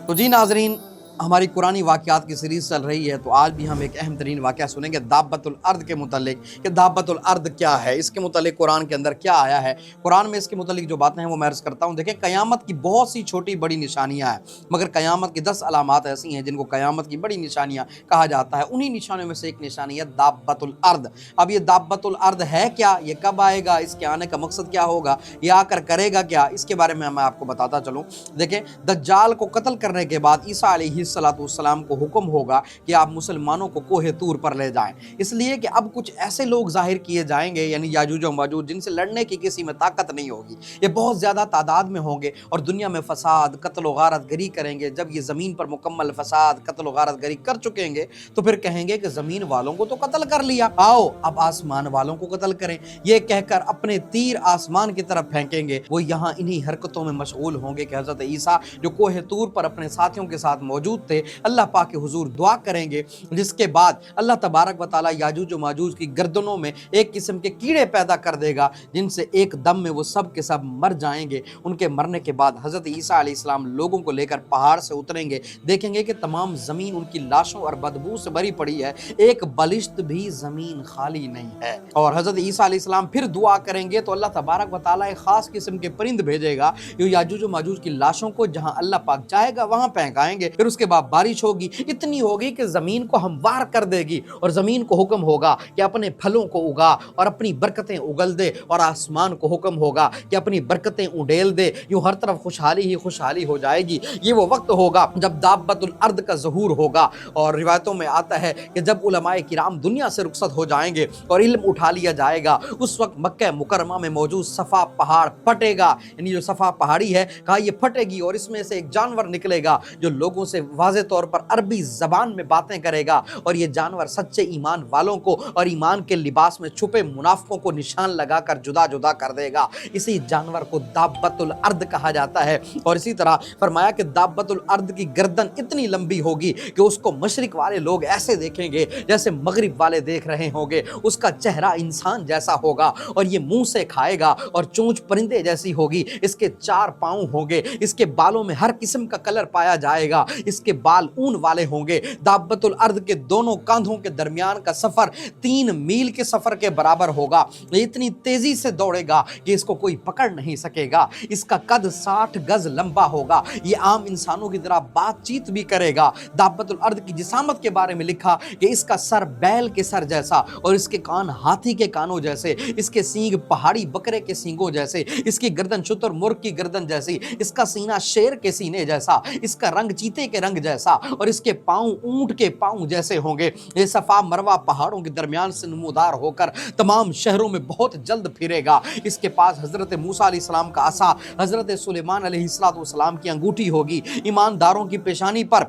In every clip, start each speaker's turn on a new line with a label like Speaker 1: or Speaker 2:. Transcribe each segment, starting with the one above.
Speaker 1: تو جی ناظرین، ہماری قرآنی واقعات کی سیریز چل رہی ہے، تو آج بھی ہم ایک اہم ترین واقعہ سنیں گے دابۃ الارض کے متعلق کہ دابۃ الارض کیا ہے، اس کے متعلق قرآن کے اندر کیا آیا ہے۔ قرآن میں اس کے متعلق جو باتیں ہیں وہ میں عرض کرتا ہوں۔ دیکھیں، قیامت کی بہت سی چھوٹی بڑی نشانیاں ہیں، مگر قیامت کی 10 علامات ایسی ہیں جن کو قیامت کی بڑی نشانیاں کہا جاتا ہے۔ انہی نشانیوں میں سے ایک نشانی ہے دابۃ الارض۔ اب یہ دابۃ الارض ہے کیا، یہ کب آئے گا، اس کے آنے کا مقصد کیا ہوگا، یہ آ کر کرے گا کیا، اس کے بارے میں آپ کو بتاتا چلوں۔ دیکھیں، دجال کو قتل کرنے کے بعد عیسیٰ علیہ السلام کو حکم ہوگا کہ آپ مسلمانوں کو کوہ طور پر لے جائیں، اس لیے کہ اب کچھ ایسے لوگ ظاہر کیے جائیں گے، یعنی یاجوج و ماجوج، جن سے لڑنے کی کسی میں طاقت نہیں ہوگی۔ یہ بہت زیادہ تعداد میں ہوں گے اور دنیا میں فساد، قتل و غارت گری کریں گے۔ جب یہ زمین پر مکمل فساد، قتل و غارت گری کر چکیں گے تو پھر کہیں گے کہ زمین والوں کو تو قتل کر لیا، آؤ اب آسمان والوں کو قتل کریں۔ یہ کہہ کر اپنے تیر آسمان کی طرف پھینکیں گے۔ وہ یہاں انہی حرکتوں میں مشغول ہوں گے کہ حضرت عیسیٰ جو کوہ طور پر اپنے ساتھیوں کے ساتھ موجود تھے، اللہ پاک کے حضور دعا کریں گے، جس کے بعد اللہ تبارک و تعالیٰ یاجوج و ماجوج کی گردنوں میں ایک قسم کے کیڑے پیدا کر دے گا، جن سے ایک دم میں وہ سب کے سب مر جائیں گے۔ ان کے مرنے کے بعد حضرت عیسیٰ علیہ السلام لوگوں کو لے کر پہاڑ سے اتریں گے، دیکھیں گے کہ تمام زمین ان کی لاشوں اور بدبو سے بھری پڑی ہے، ایک بلشت بھی زمین خالی نہیں ہے۔ اور حضرت عیسیٰ علیہ السلام پھر دعا کریں گے تو اللہ تبارک و تعالیٰ ایک خاص قسم کے پرند بھیجے گا جو یاجوج و ماجوج کی لاشوں کو جہاں اللہ پاک چاہے گا وہاں پھینکائیں گے۔ پھر اس کے بعد بارش ہوگی، اتنی ہوگی کہ زمین کو ہموار کر دے گی، اور زمین کو حکم ہوگا کہ اپنے پھلوں کو اگا اور اپنی برکتیں اگل دے، اور آسمان کو حکم ہوگا کہ اپنی برکتیں اڈیل دے۔ یوں ہر طرف خوشحالی ہی خوشحالی ہو جائے گی۔ یہ وہ وقت ہوگا جب دابۃ الارض کا ظہور ہوگا، اور روایتوں میں آتا ہے کہ جب علماء کرام دنیا سے رخصت ہو جائیں گے اور علم اٹھا لیا جائے گا، اس وقت مکہ مکرمہ میں موجود صفا پہاڑ پھٹے گا، یعنی جو صفا پہاڑی ہے کہا یہ پھٹے گی، اور اس میں سے ایک جانور نکلے گا جو لوگوں سے واضح طور پر عربی زبان میں باتیں کرے گا، اور یہ جانور سچے ایمان والوں کو اور ایمان کے لباس میں چھپے منافقوں کو نشان لگا کر جدا جدا کر دے گا۔ اسی جانور کو دابۃ الارض کہا جاتا ہے۔ اور اسی طرح فرمایا کہ دابۃ الارض کی گردن اتنی لمبی ہوگی کہ اس کو مشرق والے لوگ ایسے دیکھیں گے جیسے مغرب والے دیکھ رہے ہوں گے۔ اس کا چہرہ انسان جیسا ہوگا، اور یہ منہ سے کھائے گا، اور چونچ پرندے جیسی ہوگی۔ اس کے 4 پاؤں ہوں گے، اس کے بالوں میں ہر قسم کا کلر پایا جائے گا، اس کے بال اون والے ہوں گے۔ دابۃ الارض کے دونوں کاندھوں کے درمیان کا سفر 3 میل کے سفر کے برابر ہوگا۔ یہ اتنی تیزی سے دوڑے گا کہ اس کو کوئی پکڑ نہیں سکے گا۔ اس کا قد 60 گز لمبا ہوگا۔ یہ عام انسانوں کی طرح بات چیت بھی کرے گا۔ دابۃ الارض کی جسامت کے بارے میں لکھا کہ اس کا سر بیل کے سر جیسا، اور اس کے کان ہاتھی کے کانوں جیسے، اس کے سینگ پہاڑی بکرے کے سینگوں جیسے، اس کی گردن شتر مرغ کی گردن جیسی، اس کا سینہ شیر کے سینے جیسا، اس کا رنگ چیتے کے رنگ جیسا، اور اس کے پاؤں اونٹ کے پاؤں جیسے ہوں گے۔ یہ صفا مروہ پہاڑوں کے درمیان سے نمودار ہو کر تمام شہروں میں بہت جلد پھرے گا۔ اس کے پاس حضرت موسیٰ علیہ السلام کا عصا، حضرت سلیمان علیہ السلام کی انگوٹھی ہوگی۔ ایمانداروں کی پیشانی پر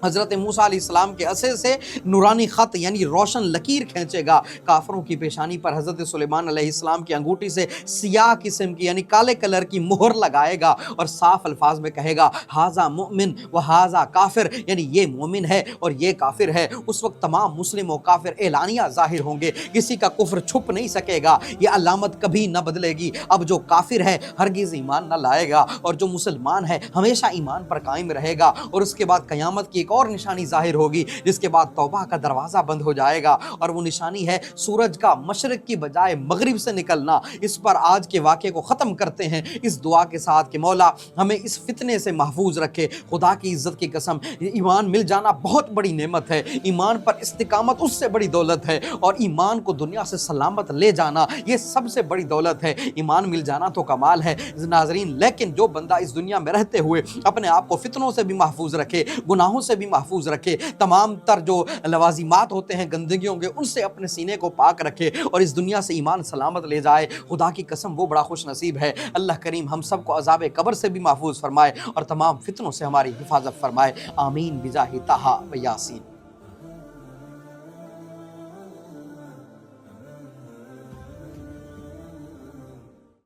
Speaker 1: حضرت موسیٰ علیہ السلام کے عصے سے نورانی خط یعنی روشن لکیر کھینچے گا۔ کافروں کی پیشانی پر حضرت سلیمان علیہ السلام کی انگوٹھی سے سیاہ قسم کی یعنی کالے کلر کی مہر لگائے گا، اور صاف الفاظ میں کہے گا ہاذا مؤمن و ہاذا کافر، یعنی یہ مومن ہے اور یہ کافر ہے۔ اس وقت تمام مسلم و کافر اعلانیہ ظاہر ہوں گے، کسی کا کفر چھپ نہیں سکے گا۔ یہ علامت کبھی نہ بدلے گی۔ اب جو کافر ہے ہرگز ایمان نہ لائے گا، اور جو مسلمان ہے ہمیشہ ایمان پر قائم رہے گا۔ اور اس کے بعد قیامت کی ایک اور نشانی ظاہر ہوگی، جس کے بعد توبہ کا دروازہ بند ہو جائے گا، اور وہ نشانی ہے سورج کا مشرق کی بجائے مغرب سے نکلنا۔ اس پر آج کے واقعے کو ختم کرتے ہیں اس دعا کے ساتھ کہ مولا ہمیں اس فتنے سے محفوظ رکھے۔ خدا کی عزت کی قسم، ایمان مل جانا بہت بڑی نعمت ہے، ایمان پر استقامت اس سے بڑی دولت ہے، اور ایمان کو دنیا سے سلامت لے جانا یہ سب سے بڑی دولت ہے۔ ایمان مل جانا تو کمال ہے ناظرین، لیکن جو بندہ اس دنیا میں رہتے ہوئے اپنے آپ کو فتنوں سے بھی محفوظ رکھے، گناہوں سے بھی محفوظ رکھے، تمام تر جو لوازمات ہوتے ہیں گندگیوں کے ان سے اپنے سینے کو پاک رکھے، اور اس دنیا سے ایمان سلامت لے جائے، خدا کی قسم وہ بڑا خوش نصیب ہے۔ اللہ کریم ہم سب کو عذاب قبر سے بھی محفوظ فرمائے، اور تمام فتنوں سے ہماری حفاظت فرمائے۔ آمین بجاہ طٰہٰ و یاسین۔